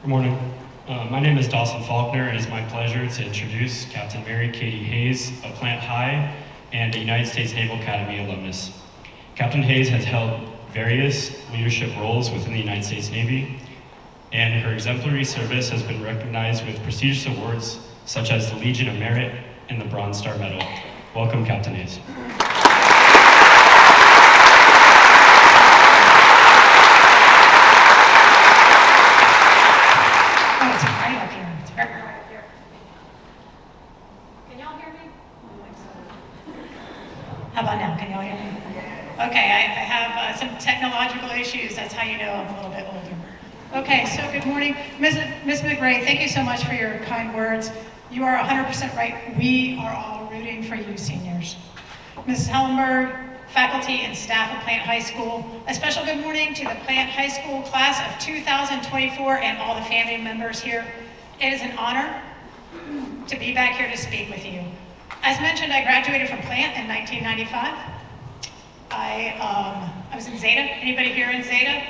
Good morning. My name is Dawson Faulkner, and it's my pleasure to introduce Captain Mary Katey Hayes, a Plant High and a United States Naval Academy alumnus. Captain Hayes has held various leadership roles within the United States Navy, and her exemplary service has been recognized with prestigious awards such as the Legion of Merit and the Bronze Star Medal. Welcome, Captain Hayes. How about now? Can y'all hear me? Okay, I have some technological issues. That's how you know I'm a little bit older. Okay, so good morning. Ms. McRae, thank you so much for your kind words. You are 100% right. We are all rooting for you seniors. Mrs. Hellenberg, faculty and staff at Plant High School, a special good morning to the Plant High School class of 2024 and all the family members here. It is an honor to be back here to speak with you. As mentioned, I graduated from Plant in 1995. I was in Zeta. Anybody here in Zeta?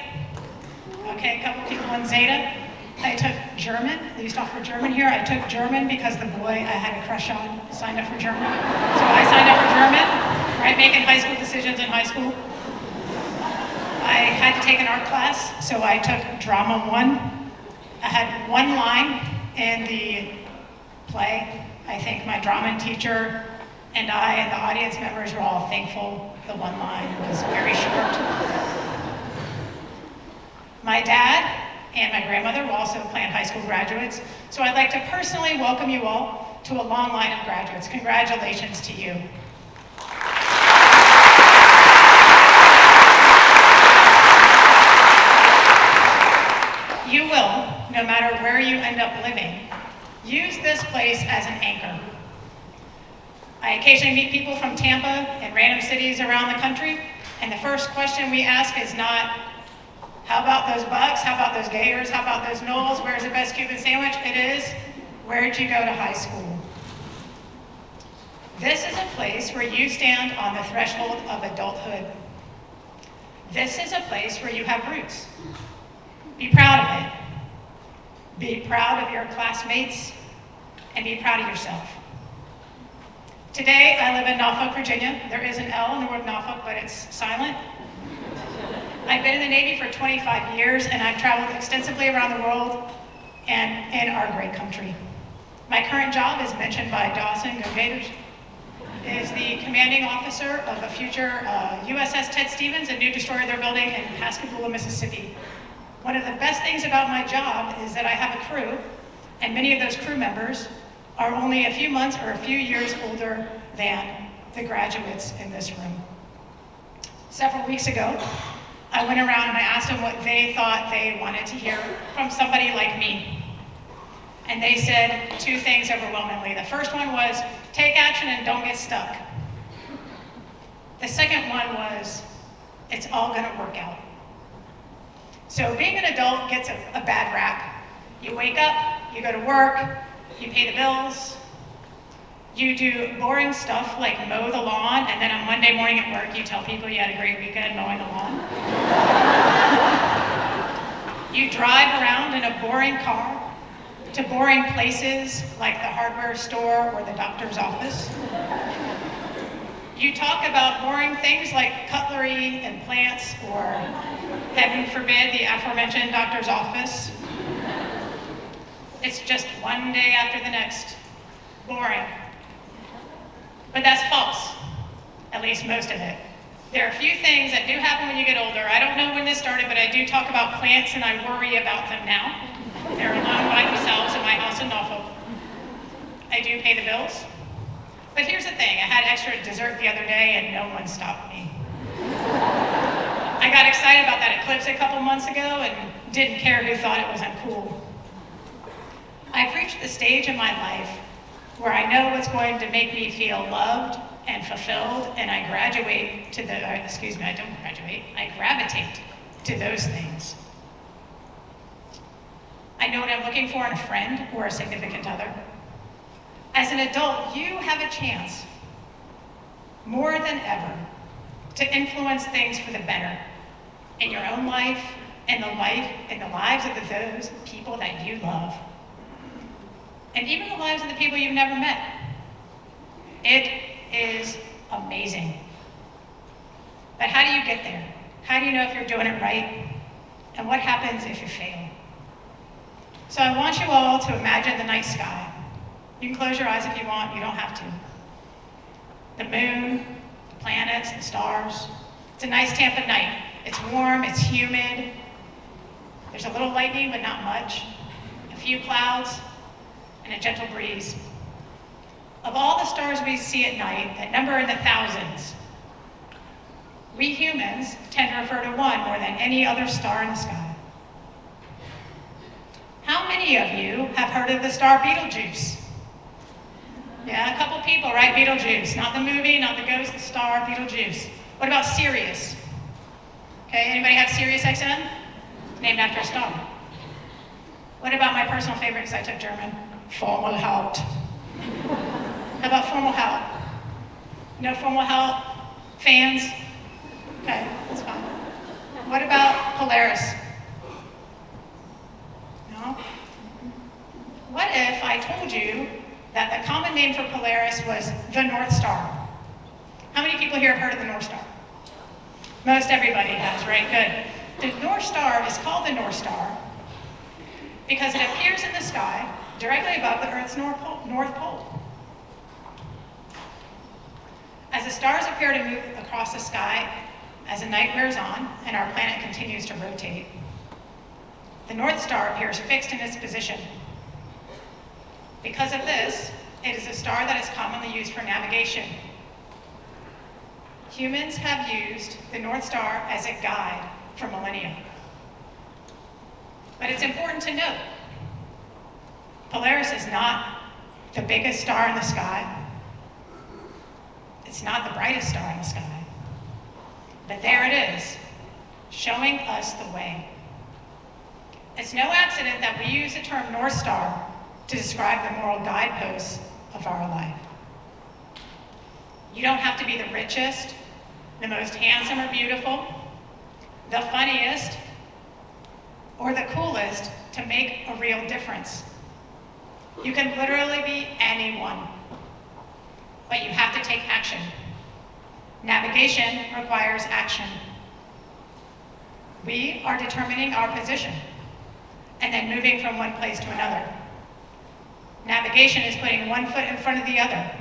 Okay, a couple people in Zeta. I took German. They used to offer German here. I took German because the boy I had a crush on signed up for German. So I signed up for German, right? Making high school decisions in high school. I had to take an art class, so I took Drama 1. I had one line in the play. I think my drama teacher and I and the audience members were all thankful the one line was very short. My dad and my grandmother were also Plant High School graduates, so I'd like to personally welcome you all to a long line of graduates. Congratulations to you. You will, no matter where you end up living, use this place as an anchor. I occasionally meet people from Tampa and random cities around the country, and the first question we ask is not, how about those Bucks? How about those Gators? How about those Knowles? Where's the best Cuban sandwich? It is, where'd you go to high school? This is a place where you stand on the threshold of adulthood. This is a place where you have roots. Be proud of it. Be proud of your classmates, and be proud of yourself. Today, I live in Norfolk, Virginia. There is an L in the word Norfolk, but it's silent. I've been in the Navy for 25 years, and I've traveled extensively around the world and in our great country. My current job, as mentioned by Dawson, go Gators, is the commanding officer of a future USS Ted Stevens, a new destroyer they're building in Pascagoula, Mississippi. One of the best things about my job is that I have a crew, and many of those crew members are only a few months or a few years older than the graduates in this room. Several weeks ago, I went around and I asked them what they thought they wanted to hear from somebody like me. And they said two things overwhelmingly. The first one was, take action and don't get stuck. The second one was, it's all gonna work out. So being an adult gets a bad rap. You wake up, you go to work, you pay the bills, you do boring stuff like mow the lawn, and then on Monday morning at work, you tell people you had a great weekend mowing the lawn. You drive around in a boring car to boring places like the hardware store or the doctor's office. You talk about boring things like cutlery and plants, or heaven forbid, the aforementioned doctor's office. It's just one day after the next. Boring. But that's false, at least most of it. There are a few things that do happen when you get older. I don't know when this started, but I do talk about plants and I worry about them now. They're alone by themselves in my house in Norfolk. I do pay the bills. But here's the thing, I had extra dessert the other day and no one stopped me. I got excited about that eclipse a couple months ago and didn't care who thought it was uncool. I've reached the stage in my life where I know what's going to make me feel loved and fulfilled, and I gravitate to those things. I know what I'm looking for in a friend or a significant other. As an adult, you have a chance, more than ever, to influence things for the better in your own life in the lives of those people that you love, and even the lives of the people you've never met. It is amazing. But how do you get there? How do you know if you're doing it right? And what happens if you fail? So I want you all to imagine the night sky. You can close your eyes if you want, you don't have to. The moon, the planets, the stars. It's a nice Tampa night. It's warm, it's humid. There's a little lightning, but not much. A few clouds, and a gentle breeze. Of all the stars we see at night that number in the thousands, we humans tend to refer to one more than any other star in the sky. How many of you have heard of the star Betelgeuse? Yeah, a couple people, right? Betelgeuse, not the movie, not the ghost, the star, Betelgeuse. What about Sirius? Okay, anybody have Sirius XM? Named after a star. What about my personal favorite, because I took German? Formalhaut. How about Formalhaut? No Formalhaut fans? Okay, that's fine. What about Polaris? No? What if I told you that the common name for Polaris was the North Star? How many people here have heard of the North Star? Most everybody has, right? Good. The North Star is called the North Star because it appears in the sky directly above the Earth's North Pole. As the stars appear to move across the sky as the night wears on and our planet continues to rotate, the North Star appears fixed in its position. Because of this, it is a star that is commonly used for navigation. Humans have used the North Star as a guide for millennia. But it's important to note, Polaris is not the biggest star in the sky. It's not the brightest star in the sky. But there it is, showing us the way. It's no accident that we use the term North Star to describe the moral guideposts of our life. You don't have to be the richest, the most handsome or beautiful, the funniest, or the coolest to make a real difference. You can literally be anyone, but you have to take action. Navigation requires action. We are determining our position and then moving from one place to another. Navigation is putting one foot in front of the other,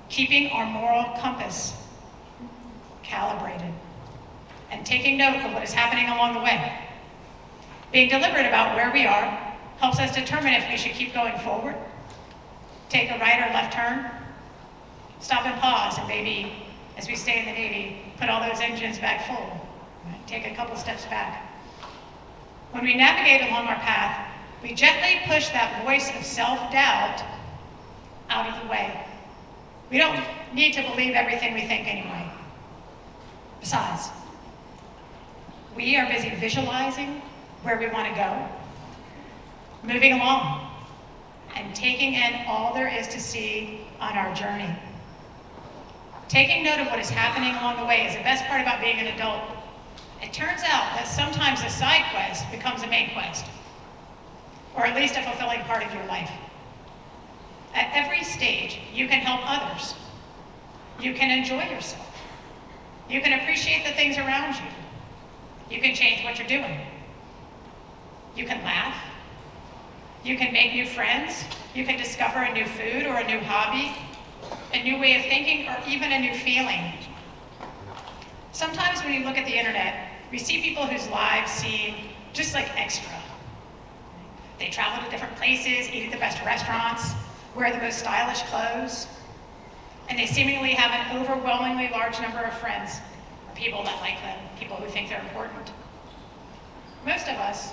keeping our moral compass calibrated, and taking note of what is happening along the way. Being deliberate about where we are helps us determine if we should keep going forward, take a right or left turn, stop and pause, and maybe, as we stay in the Navy, put all those engines back full, right? Take a couple steps back. When we navigate along our path, we gently push that voice of self-doubt out of the way. We don't need to believe everything we think anyway. Besides, we are busy visualizing where we want to go, moving along, and taking in all there is to see on our journey. Taking note of what is happening along the way is the best part about being an adult. It turns out that sometimes a side quest becomes a main quest, or at least a fulfilling part of your life. At every stage, you can help others. You can enjoy yourself. You can appreciate the things around you. You can change what you're doing. You can laugh. You can make new friends. You can discover a new food or a new hobby, a new way of thinking, or even a new feeling. Sometimes when you look at the internet, we see people whose lives seem just like extra. They travel to different places, eat at the best restaurants, wear the most stylish clothes, and they seemingly have an overwhelmingly large number of friends, or people that like them, people who think they're important. Most of us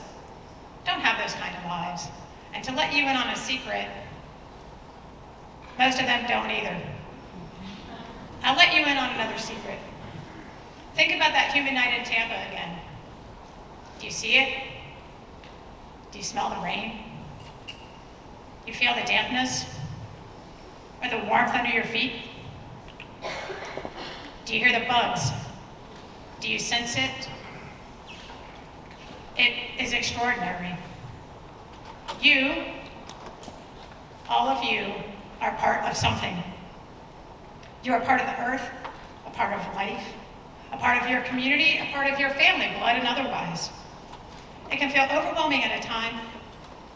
don't have those kind of lives. And to let you in on a secret, most of them don't either. I'll let you in on another secret. Think about that humid night in Tampa again. Do you see it? Do you smell the rain? You feel the dampness? Or the warmth under your feet? Do you hear the bugs? Do you sense it? is extraordinary. You, all of you, are part of something. You are part of the earth, a part of life, a part of your community, a part of your family, blood and otherwise. It can feel overwhelming at a time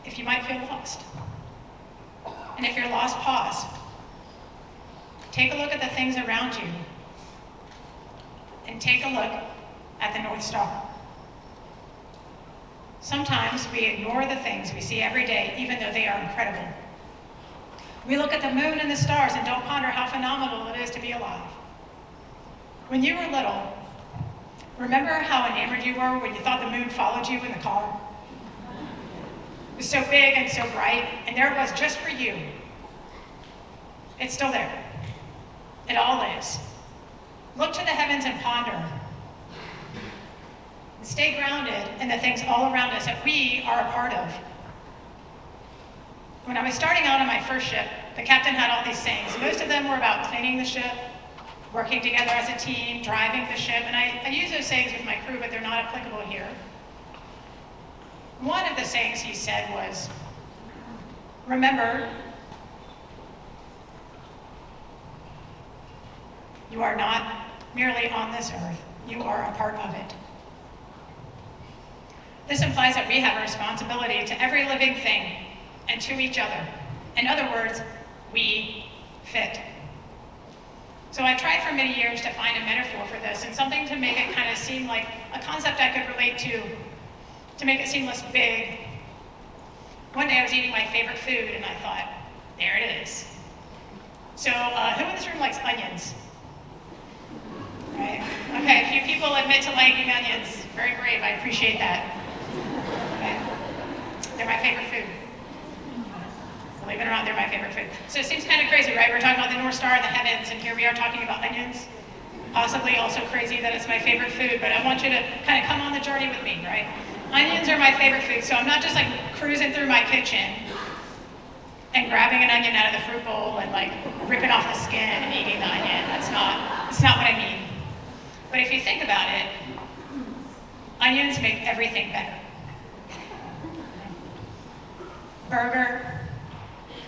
if you might feel lost. And if you're lost, pause. Take a look at the things around you and take a look at the North Star. Sometimes we ignore the things we see every day, even though they are incredible. We look at the moon and the stars and don't ponder how phenomenal it is to be alive. When you were little, remember how enamored you were when you thought the moon followed you in the car? It was so big and so bright, and there it was just for you. It's still there. It all is. Look to the heavens and ponder. And stay grounded in the things all around us that we are a part of. When I was starting out on my first ship, the captain had all these sayings. Most of them were about cleaning the ship, working together as a team, driving the ship, and I use those sayings with my crew, but they're not applicable here. One of the sayings he said was, remember, you are not merely on this earth, you are a part of it. This implies that we have a responsibility to every living thing and to each other. In other words, we fit. So I tried for many years to find a metaphor for this and something to make it kind of seem like a concept I could relate to make it seem less big. One day I was eating my favorite food and I thought, there it is. So who in this room likes onions? Right? Okay, a few people admit to liking onions. Very brave, I appreciate that. Okay. They're my favorite food. Believe it or not, they're my favorite food. So it seems kind of crazy, right? We're talking about the North Star and the heavens, and here we are talking about onions. Possibly also crazy that it's my favorite food, but I want you to kind of come on the journey with me, right? Onions are my favorite food, so I'm not just like cruising through my kitchen and grabbing an onion out of the fruit bowl and like ripping off the skin and eating the onion. That's not what I mean. But if you think about it, onions make everything better. Burger,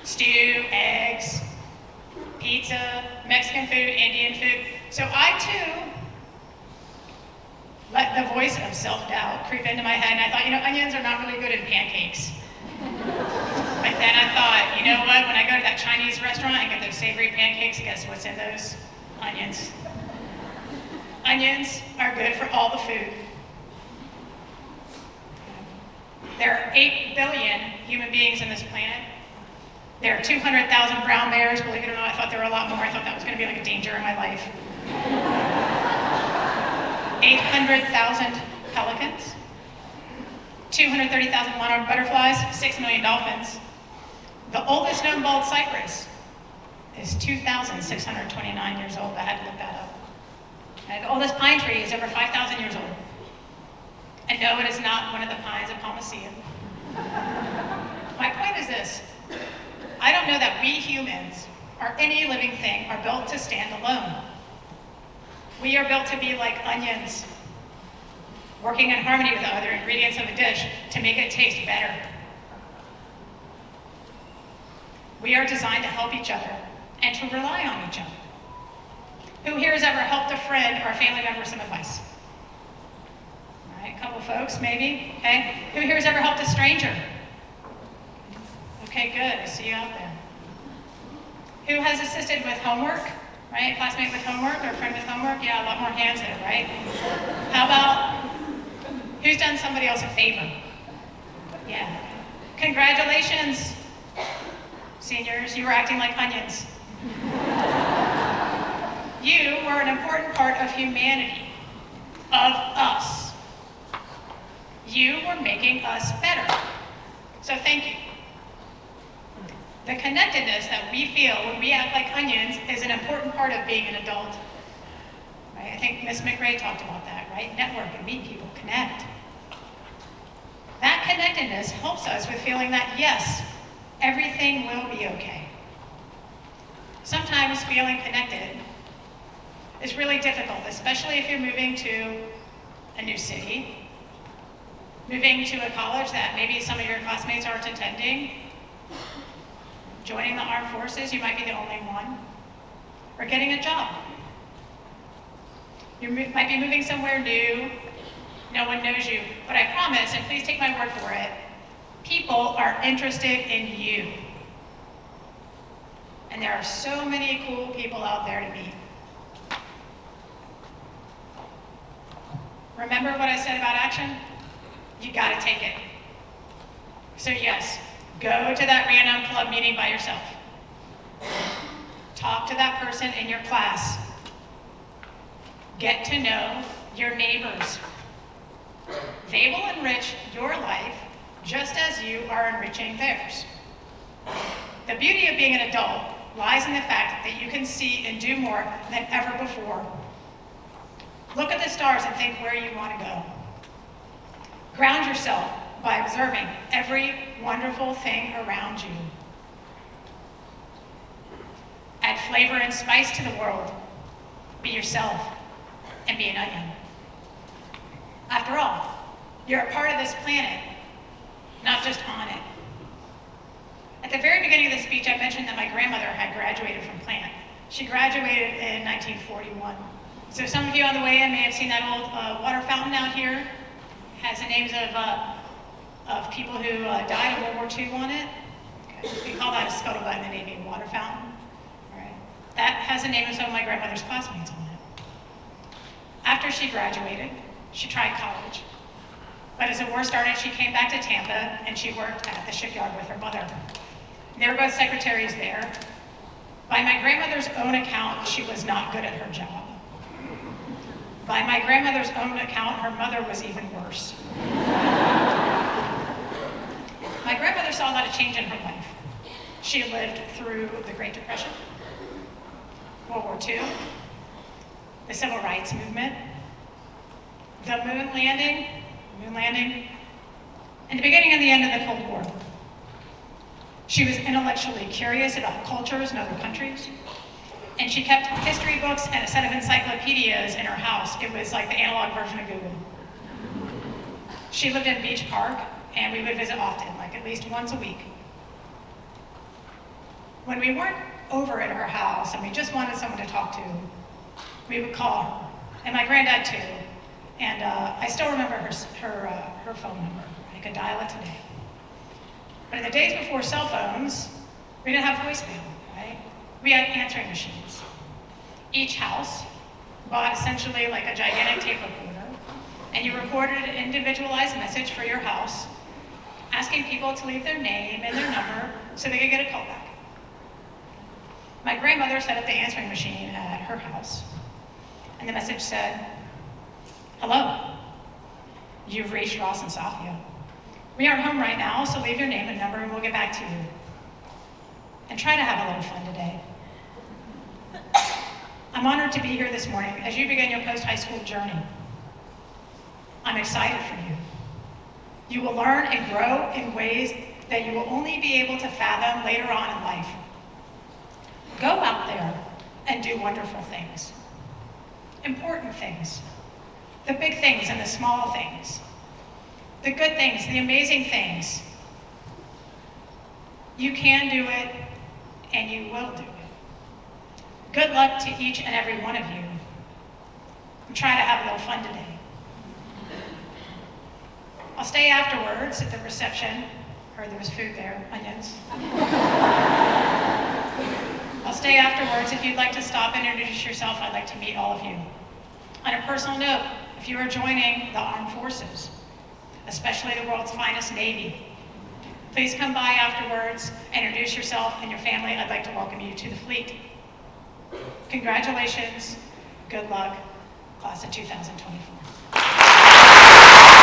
stew, eggs, pizza, Mexican food, Indian food. So I too let the voice of self-doubt creep into my head, and I thought, onions are not really good in pancakes. But then I thought, you know what, when I go to that Chinese restaurant and get those savory pancakes, guess what's in those? Onions. Onions are good for all the food. There are 8 billion human beings on this planet. There are 200,000 brown bears. Believe it or not, I thought there were a lot more. I thought that was going to be like a danger in my life. 800,000 pelicans, 230,000 monarch butterflies, 6 million dolphins. The oldest known bald cypress is 2,629 years old. I had to look that up. And the oldest pine tree is over 5,000 years old. And no, it is not one of the pines of Palmacia. My point is this. I don't know that we humans, or any living thing, are built to stand alone. We are built to be like onions, working in harmony with the other ingredients of a dish to make it taste better. We are designed to help each other and to rely on each other. Who here has ever helped a friend or a family member with some advice? All right, a couple folks, maybe. Okay. Who here has ever helped a stranger? Okay, good. I see you out there. Who has assisted with homework? Right? Classmate with homework or friend with homework? Yeah, a lot more hands there, right? How about who's done somebody else a favor? Yeah. Congratulations, seniors. You were acting like onions. You were an important part of humanity, of us. You were making us better. So thank you. The connectedness that we feel when we act like onions is an important part of being an adult. Right? I think Ms. McRae talked about that, right? Network and meet people, connect. That connectedness helps us with feeling that, yes, everything will be okay. Sometimes feeling connected is really difficult, especially if you're moving to a new city, moving to a college that maybe some of your classmates aren't attending, joining the armed forces, you might be the only one, or getting a job. You might be moving somewhere new, no one knows you, but I promise, and please take my word for it, people are interested in you. And there are so many cool people out there to meet. Remember what I said about action? You gotta take it. So yes, go to that random club meeting by yourself. Talk to that person in your class. Get to know your neighbors. They will enrich your life just as you are enriching theirs. The beauty of being an adult lies in the fact that you can see and do more than ever before. Look at the stars and think where you want to go. Ground yourself by observing every wonderful thing around you. Add flavor and spice to the world. Be yourself and be an onion. After all, you're a part of this planet, not just on it. At the very beginning of the speech, I mentioned that my grandmother had graduated from plant. She graduated in 1941. So some of you on the way in may have seen that old water fountain out here. It has the names of people who died in World War II on it. Okay. We call that a scuttlebutt in the Navy, a water fountain. All right. That has the name of some of my grandmother's classmates on it. After she graduated, she tried college. But as the war started, she came back to Tampa and she worked at the shipyard with her mother. They were both secretaries there. By my grandmother's own account, she was not good at her job. By my grandmother's own account, her mother was even worse. My grandmother saw a lot of change in her life. She lived through the Great Depression, World War II, the Civil Rights Movement, the moon landing, and the beginning and the end of the Cold War. She was intellectually curious about cultures and other countries, and she kept history books and a set of encyclopedias in her house. It was like the analog version of Google. She lived in Beach Park, and we would visit often, like at least once a week. When we weren't over at her house and we just wanted someone to talk to, we would call her, and my granddad too. And I still remember her phone number. I could dial it today. But in the days before cell phones, we didn't have voicemail, right? We had answering machines. Each house bought essentially like a gigantic tape recorder, and you recorded an individualized message for your house, asking people to leave their name and their number so they could get a call back. My grandmother set up the answering machine at her house, and the message said, "Hello, you've reached Ross and Safia. We aren't home right now, so leave your name and number and we'll get back to you. And try to have a little fun today." I'm honored to be here this morning as you begin your post-high school journey. I'm excited for you. You will learn and grow in ways that you will only be able to fathom later on in life. Go out there and do wonderful things. Important things. The big things and the small things. The good things, the amazing things. You can do it, and you will do it. Good luck to each and every one of you. I'm trying to have a little fun today. I'll stay afterwards at the reception. Heard there was food there, onions. I'll stay afterwards. If you'd like to stop and introduce yourself, I'd like to meet all of you. On a personal note, if you are joining the armed forces, especially the world's finest Navy, please come by afterwards and introduce yourself and your family. I'd like to welcome you to the fleet. Congratulations, good luck, class of 2024.